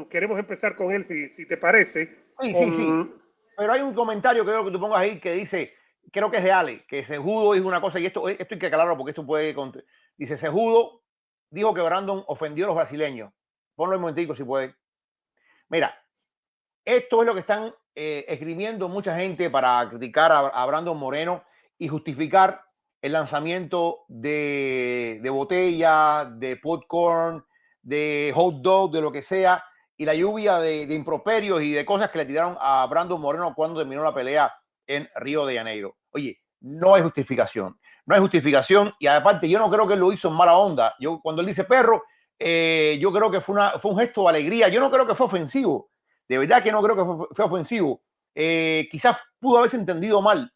queremos empezar con él, si te parece. Sí. Pero hay un comentario que creo que tú pongas ahí que dice, creo que es de Ale, que Cejudo dijo una cosa, y esto hay que aclararlo porque esto puede... Dice, Cejudo dijo que Brandon ofendió a los brasileños. Ponlo un momentico si puede. Mira, esto es lo que están escribiendo mucha gente para criticar a Brandon Moreno y justificar el lanzamiento de botella, de popcorn, de hot dog, de lo que sea, y la lluvia de improperios y de cosas que le tiraron a Brandon Moreno cuando terminó la pelea en Río de Janeiro. Oye, no hay justificación. No hay justificación, y aparte yo no creo que él lo hizo en mala onda. Yo, cuando él dice perro, yo creo que fue un gesto de alegría. Yo no creo que fue ofensivo. De verdad que no creo que fue ofensivo. Quizás pudo haberse entendido mal,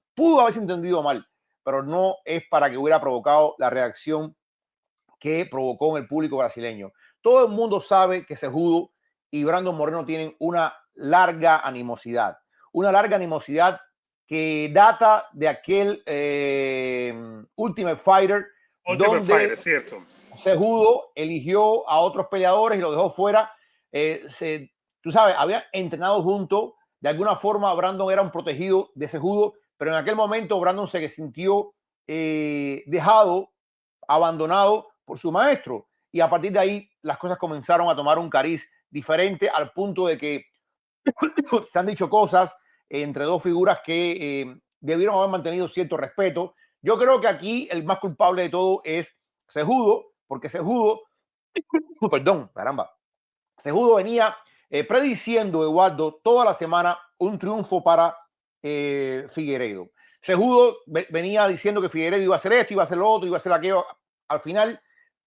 pero no es para que hubiera provocado la reacción que provocó en el público brasileño. Todo el mundo sabe que Cejudo y Brandon Moreno tienen una larga animosidad que data de aquel Ultimate Fighter, donde cierto. Cejudo eligió a otros peleadores y lo dejó fuera. Tú sabes, habían entrenado juntos. De alguna forma, Brandon era un protegido de Cejudo, pero en aquel momento Brandon se sintió dejado, abandonado por su maestro. Y a partir de ahí, las cosas comenzaron a tomar un cariz diferente, al punto de que se han dicho cosas entre dos figuras que debieron haber mantenido cierto respeto. Yo creo que aquí el más culpable de todo es Cejudo, porque Cejudo, Cejudo venía prediciendo, Eduardo, toda la semana un triunfo para Figueiredo. Cejudo venía diciendo que Figueiredo iba a hacer esto, iba a hacer lo otro, iba a hacer aquello. Al final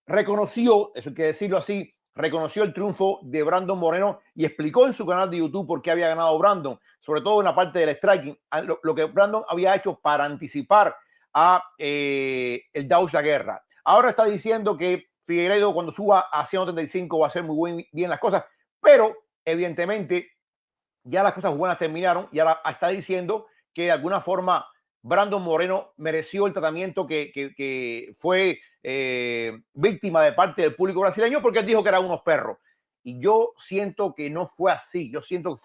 reconoció, eso hay que decirlo así, reconoció el triunfo de Brandon Moreno y explicó en su canal de YouTube por qué había ganado Brandon, sobre todo en la parte del striking, lo que Brandon había hecho para anticipar a el Daush la guerra. Ahora está diciendo que Figueiredo cuando suba a 135 va a hacer muy bien las cosas, pero evidentemente ya las cosas buenas terminaron y ahora está diciendo que de alguna forma Brandon Moreno mereció el tratamiento que fue víctima de parte del público brasileño, porque él dijo que eran unos perros. Y yo siento que no fue así. Yo siento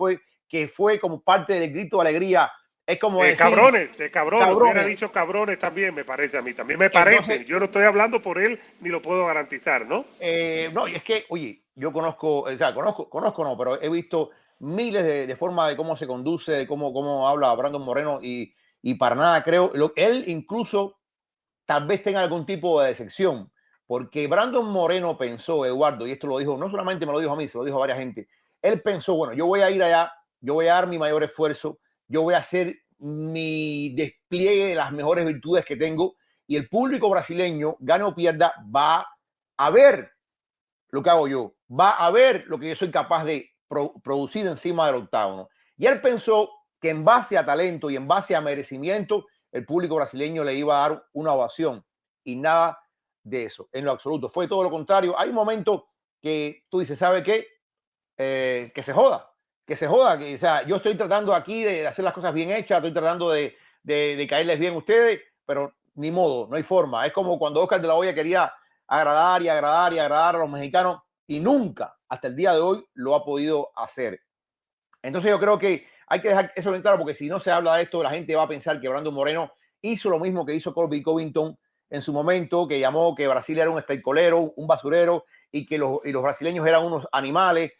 que fue como parte del grito de alegría. Es como decir... Cabrones. Hubiera dicho cabrones también, me parece a mí. También me parece. Entonces, yo no estoy hablando por él, ni lo puedo garantizar, ¿no? No, es que, oye, yo conozco no, pero he visto miles de formas de cómo se conduce, de cómo habla Brandon Moreno y para nada creo, él incluso tal vez tenga algún tipo de decepción, porque Brandon Moreno pensó, Eduardo, y esto lo dijo, no solamente me lo dijo a mí, se lo dijo a varias gente, él pensó, bueno, yo voy a ir allá, yo voy a dar mi mayor esfuerzo, yo voy a hacer mi despliegue de las mejores virtudes que tengo y el público brasileño, gane o pierda, va a ver lo que hago yo, va a ver lo que yo soy capaz de producir encima del octágono. Y él pensó que en base a talento y en base a merecimiento, el público brasileño le iba a dar una ovación y nada de eso, en lo absoluto. Fue todo lo contrario. Hay un momento que tú dices, ¿sabe qué? Que se joda, o sea, yo estoy tratando aquí de hacer las cosas bien hechas, estoy tratando de caerles bien a ustedes, pero ni modo, no hay forma. Es como cuando Oscar de la Hoya quería agradar a los mexicanos y nunca, hasta el día de hoy, lo ha podido hacer. Entonces yo creo que hay que dejar eso bien claro, porque si no se habla de esto, la gente va a pensar que Brandon Moreno hizo lo mismo que hizo Colby Covington en su momento, que llamó que Brasil era un estercolero, un basurero, y que los brasileños eran unos animales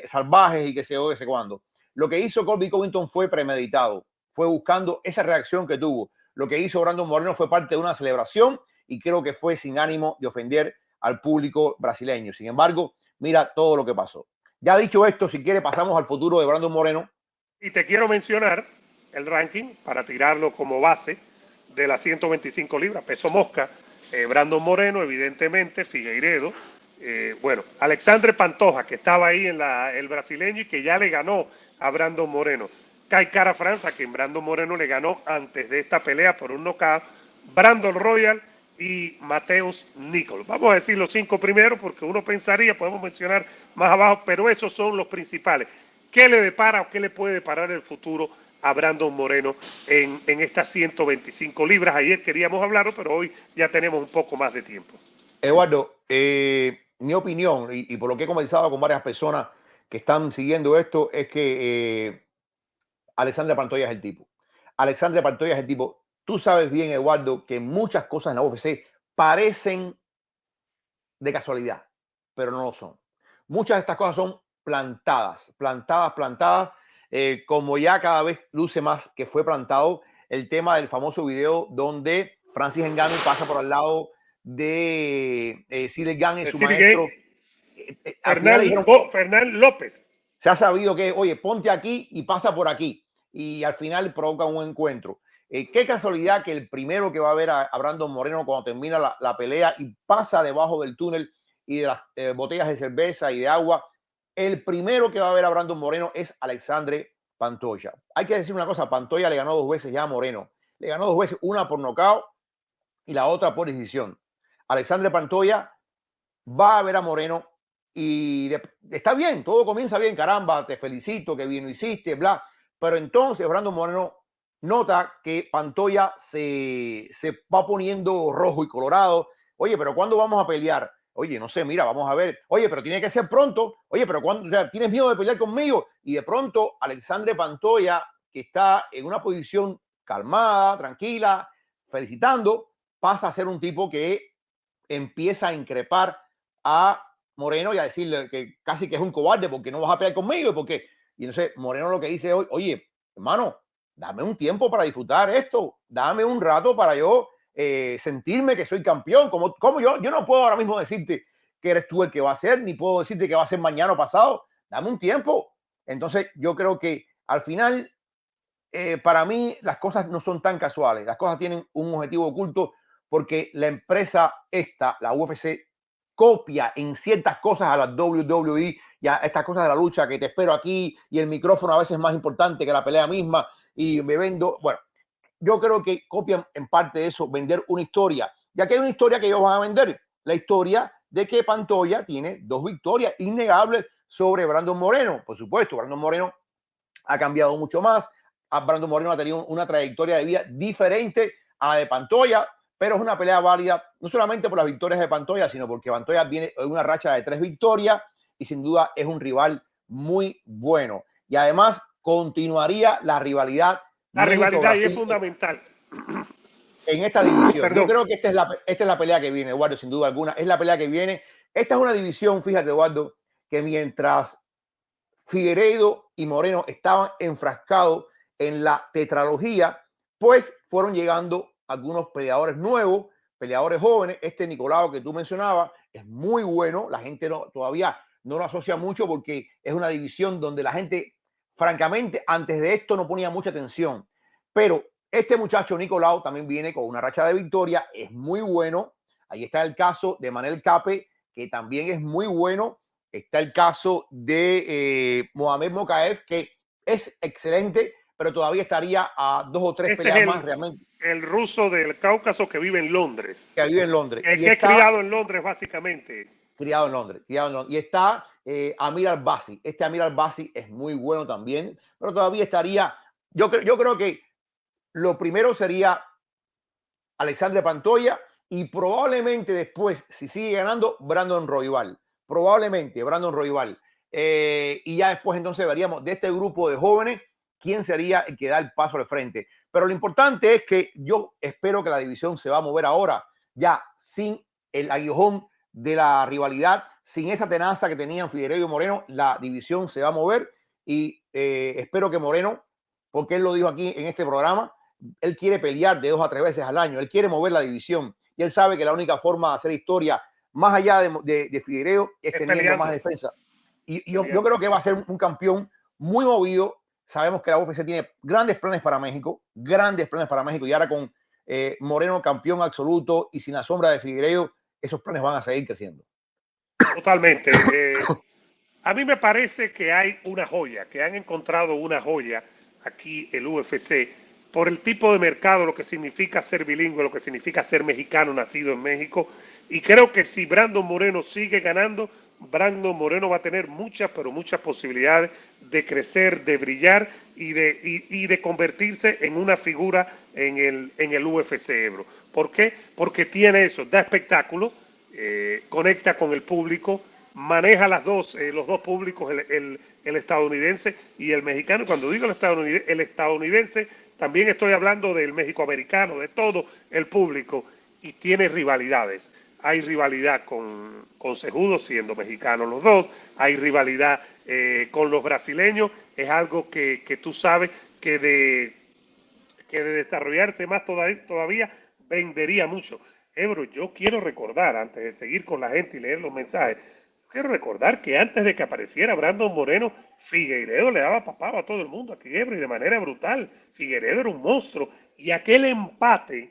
salvajes y que sé cuándo. Lo que hizo Colby Covington fue premeditado, fue buscando esa reacción que tuvo. Lo que hizo Brandon Moreno fue parte de una celebración y creo que fue sin ánimo de ofender al público brasileño. Sin embargo, mira todo lo que pasó. Ya dicho esto, si quiere pasamos al futuro de Brandon Moreno. Y te quiero mencionar el ranking para tirarlo como base de las 125 libras, peso mosca, Brandon Moreno, evidentemente, Figueiredo, bueno, Alexandre Pantoja, que estaba ahí en el brasileño y que ya le ganó a Brandon Moreno. Kai Kara France, a quien Brandon Moreno le ganó antes de esta pelea por un knockout. Brandon Royal y Mateus Nichols. Vamos a decir los 5 primeros porque uno pensaría, podemos mencionar más abajo, pero esos son los principales. ¿Qué le depara o qué le puede deparar el futuro a Brandon Moreno en estas 125 libras? Ayer queríamos hablarlo, pero hoy ya tenemos un poco más de tiempo. Eduardo, mi opinión, y por lo que he conversado con varias personas que están siguiendo esto, es que Alexandre Pantoja es el tipo. Alexandre Pantoja es el tipo. Tú sabes bien, Eduardo, que muchas cosas en la UFC parecen de casualidad, pero no lo son. Muchas de estas cosas son plantadas, como ya cada vez luce más que fue plantado el tema del famoso video donde Francis Ngannou pasa por al lado de Cyril Gane, su maestro. Al final le dijeron, Fernán López. se ha sabido que, oye, ponte aquí y pasa por aquí. Y al final provoca un encuentro. Qué casualidad que el primero que va a ver a Brandon Moreno cuando termina la pelea y pasa debajo del túnel y de las botellas de cerveza y de agua, el primero que va a ver a Brandon Moreno es Alexandre Pantoja. Hay que decir una cosa, Pantoja le ganó 2 veces ya a Moreno. Le ganó 2 veces, una por nocaut y la otra por decisión. Alexandre Pantoja va a ver a Moreno y está bien, todo comienza bien, caramba, te felicito, que bien lo hiciste, bla. Pero entonces Brandon Moreno nota que Pantoja se va poniendo rojo y colorado. Oye, pero ¿cuándo vamos a pelear? Oye, no sé, mira, vamos a ver. Oye, pero tiene que ser pronto. Oye, pero ¿cuándo? O sea, ¿tienes miedo de pelear conmigo? Y de pronto, Alexandre Pantoja, que está en una posición calmada, tranquila, felicitando, pasa a ser un tipo que empieza a increpar a Moreno y a decirle que casi que es un cobarde porque no vas a pelear conmigo. Porque, y entonces Moreno lo que dice hoy, oye, hermano, dame un tiempo para disfrutar esto, dame un rato para yo sentirme que soy campeón. Como yo no puedo ahora mismo decirte que eres tú el que va a ser, ni puedo decirte que va a ser mañana o pasado. Dame un tiempo. Entonces yo creo que al final, para mí, las cosas no son tan casuales. Las cosas tienen un objetivo oculto porque la empresa esta, la UFC, copia en ciertas cosas a la WWE y a estas cosas de la lucha, que te espero aquí y el micrófono a veces es más importante que la pelea misma y me vendo. Bueno, yo creo que copian en parte de eso, vender una historia. Ya que hay una historia que ellos van a vender, la historia de que Pantoja tiene 2 victorias innegables sobre Brandon Moreno. Por supuesto, Brandon Moreno ha cambiado mucho más. Brandon Moreno ha tenido una trayectoria de vida diferente a la de Pantoja, pero es una pelea válida no solamente por las victorias de Pantoja, sino porque Pantoja viene en una racha de 3 victorias y sin duda es un rival muy bueno. Y además continuaría la rivalidad La rivalidad y es México-Brasil fundamental. en esta división. Perdón. Yo creo que esta es la pelea que viene, Eduardo, sin duda alguna. Es la pelea que viene. Esta es una división, fíjate, Eduardo, que mientras Figueiredo y Moreno estaban enfrascados en la tetralogía, pues fueron llegando algunos peleadores nuevos, peleadores jóvenes. Este Nicolau que tú mencionabas es muy bueno. La gente todavía no lo asocia mucho porque es una división donde la gente, francamente, antes de esto no ponía mucha atención. Pero este muchacho Nicolau también viene con una racha de victoria, es muy bueno. Ahí está el caso de Manel Cape, que también es muy bueno. Está el caso de Mohamed Mokaev, que es excelente, pero todavía estaría a 2 o 3 peleas más realmente. El ruso del Cáucaso que vive en Londres. Que vive en Londres. El que es criado en Londres, básicamente. Criado en Londres. Y está Amir Al-Basi. Este Amir Al-Basi es muy bueno también, pero todavía estaría. Yo creo que lo primero sería Alexandre Pantoja y probablemente después, si sigue ganando, Brandon Royval. Probablemente Brandon Royval. Y ya después entonces veríamos de este grupo de jóvenes quién sería el que da el paso al frente. Pero lo importante es que yo espero que la división se va a mover ahora, ya sin el aguijón de la rivalidad, sin esa tenaza que tenían Figueiredo y Moreno, la división se va a mover y espero que Moreno, porque él lo dijo aquí en este programa, él quiere pelear de 2 a 3 veces al año, él quiere mover la división y él sabe que la única forma de hacer historia más allá de Figueiredo es teniendo peleando más defensa. Y yo creo que va a ser un campeón muy movido. Sabemos que la UFC tiene grandes planes para México y ahora con Moreno campeón absoluto y sin la sombra de Figueiredo, esos planes van a seguir creciendo. Totalmente. A mí me parece que hay una joya, que han encontrado una joya aquí el UFC por el tipo de mercado, lo que significa ser bilingüe, lo que significa ser mexicano nacido en México. Y creo que si Brandon Moreno sigue ganando, Brandon Moreno va a tener muchas, pero muchas posibilidades de crecer, de brillar y de convertirse en una figura en el UFC, Ebro. ¿Por qué? Porque tiene eso, da espectáculo, conecta con el público, maneja los dos públicos, el estadounidense y el mexicano. Cuando digo el estadounidense, también estoy hablando del mexicoamericano, de todo el público, y tiene rivalidades. Hay rivalidad con Cejudo, siendo mexicanos los dos, hay rivalidad con los brasileños, es algo que tú sabes que de desarrollarse más todavía vendería mucho. Ebro, yo quiero recordar, antes de seguir con la gente y leer los mensajes, quiero recordar que antes de que apareciera Brandon Moreno, Figueiredo le daba papado a todo el mundo aquí, Ebro, y de manera brutal. Figueiredo era un monstruo. Y aquel empate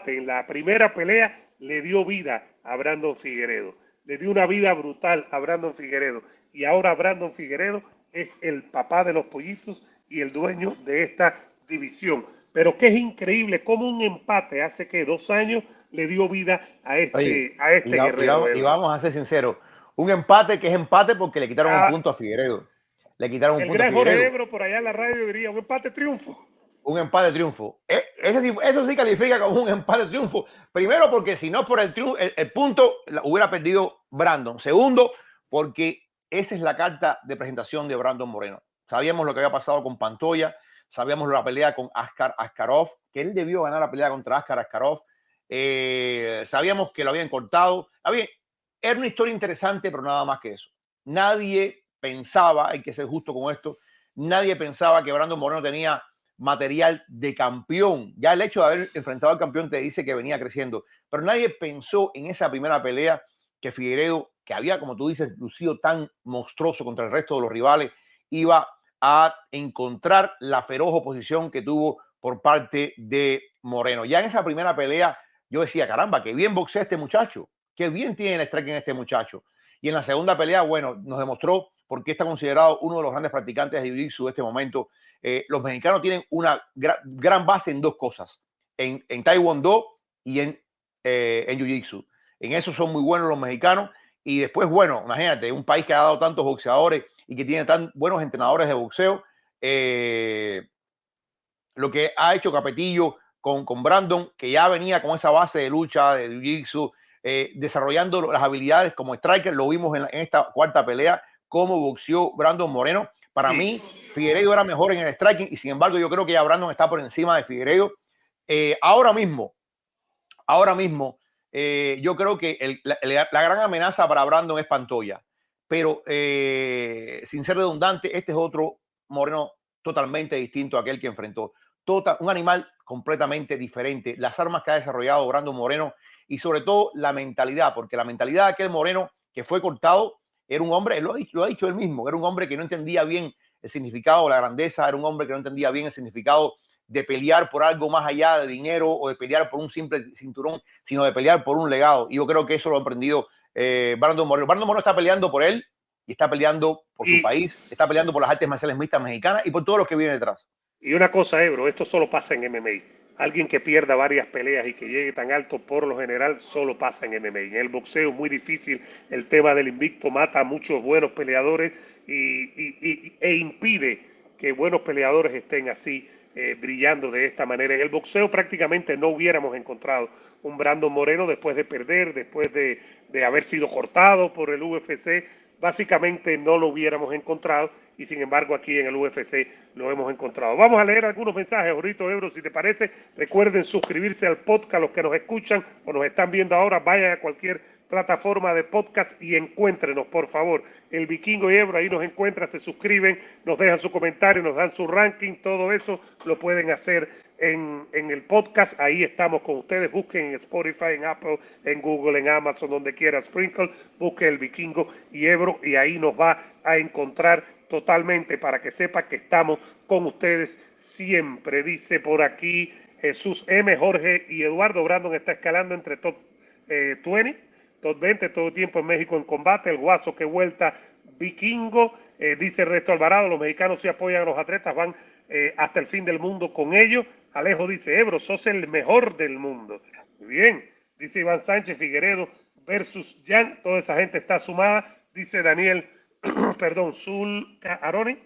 en la primera pelea le dio vida a Brandon Figueiredo. Le dio una vida brutal a Brandon Figueiredo. Y ahora Brandon Figueiredo es el papá de los pollitos y el dueño de esta división. Pero que es increíble cómo un empate hace que 2 años le dio vida a Oye, guerrero. y vamos a ser sinceros, un empate que es empate porque le quitaron un Ah, punto a Figueiredo. Le quitaron un el punto a gran Jorge Figueiredo. Ebro por allá en la radio diría un empate triunfo. Un empate triunfo. Eso sí califica como un empate triunfo. Primero, porque si no por el punto hubiera perdido Brandon. Segundo, porque esa es la carta de presentación de Brandon Moreno. Sabíamos lo que había pasado con Pantoya, sabíamos la pelea con Askarov, que él debió ganar la pelea contra Askarov. Sabíamos que lo habían cortado. Era una historia interesante, pero nada más que eso. Nadie pensaba, hay que ser justo con esto, nadie pensaba que Brandon Moreno tenía material de campeón. Ya el hecho de haber enfrentado al campeón te dice que venía creciendo, pero nadie pensó en esa primera pelea que Figueiredo, que había, como tú dices, lucido tan monstruoso contra el resto de los rivales, iba a encontrar la feroz oposición que tuvo por parte de Moreno. Ya en esa primera pelea yo decía, caramba, qué bien boxea este muchacho, qué bien tiene el striking este muchacho. Y en la segunda pelea, bueno, nos demostró por qué está considerado uno de los grandes practicantes de Jiu-Jitsu de este momento. Los mexicanos tienen una gran base en dos cosas, en Taekwondo y en Jiu-Jitsu. En eso son muy buenos los mexicanos. Y después, bueno, imagínate, un país que ha dado tantos boxeadores y que tiene tan buenos entrenadores de boxeo, lo que ha hecho Capetillo con Brandon, que ya venía con esa base de lucha, de Jiu-Jitsu, desarrollando las habilidades como striker, lo vimos en esta cuarta pelea, cómo boxeó Brandon Moreno. Para mí, Figueiredo era mejor en el striking y sin embargo yo creo que ya Brandon está por encima de Figueiredo. Ahora mismo, yo creo que la gran amenaza para Brandon es Pantoya, pero sin ser redundante, este es otro Moreno totalmente distinto a aquel que enfrentó. Un animal completamente diferente. Las armas que ha desarrollado Brandon Moreno y sobre todo la mentalidad, porque la mentalidad de aquel Moreno que fue cortado era un hombre, lo ha dicho él mismo, era un hombre que no entendía bien el significado de la grandeza, era un hombre que no entendía bien el significado de pelear por algo más allá de dinero o de pelear por un simple cinturón, sino de pelear por un legado. Y yo creo que eso lo ha aprendido Brandon Moreno. Brandon Moreno está peleando por él y está peleando por su país, está peleando por las artes marciales mixtas mexicanas y por todo lo que viene detrás. Y una cosa, Ebro, esto solo pasa en MMA. Alguien que pierda varias peleas y que llegue tan alto, por lo general, solo pasa en MMA. En el boxeo es muy difícil. El tema del invicto mata a muchos buenos peleadores e impide que buenos peleadores estén así brillando de esta manera. En el boxeo prácticamente no hubiéramos encontrado un Brandon Moreno después de perder, después de haber sido cortado por el UFC. Básicamente no lo hubiéramos encontrado y sin embargo aquí en el UFC lo hemos encontrado. Vamos a leer algunos mensajes, ahorita, Ebro, si te parece. Recuerden suscribirse al podcast, los que nos escuchan o nos están viendo ahora, vayan a cualquier plataforma de podcast y encuéntrenos, por favor. El Vikingo y Ebro, ahí nos encuentran, se suscriben, nos dejan su comentario, nos dan su ranking, todo eso lo pueden hacer en el podcast. Ahí estamos con ustedes. Busquen en Spotify, en Apple, en Google, en Amazon, donde quiera, Sprinkle, busquen el Vikingo y Ebro y ahí nos va a encontrar totalmente para que sepa que estamos con ustedes siempre. Dice por aquí Jesús M, Jorge y Eduardo. Brandon está escalando entre top 20, top 20 todo el tiempo en México en combate. El guaso que vuelta Vikingo. Dice Resto Alvarado, los mexicanos sí apoyan a los atletas, van hasta el fin del mundo con ellos. Alejo dice, Ebro, sos el mejor del mundo. Muy bien. Dice Iván Sánchez, Figueiredo versus Jan. Toda esa gente está sumada. Dice Daniel, perdón, Zulca Aroni.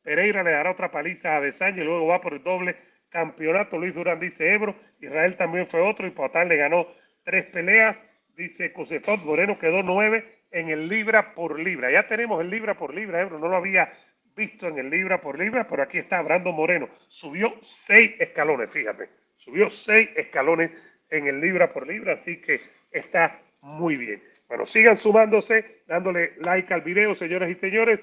Pereira le dará otra paliza a Adesanya y luego va por el doble campeonato. Luis Durán dice Ebro. Israel también fue otro y Potán le ganó 3 peleas. Dice Josefat Moreno quedó 9 en el libra por libra. Ya tenemos el libra por libra, no lo había visto en el libra por libra, pero aquí está Brandon Moreno. Subió 6 escalones, fíjate. Subió 6 escalones en el libra por libra, así que está muy bien. Bueno, sigan sumándose, dándole like al video, señoras y señores.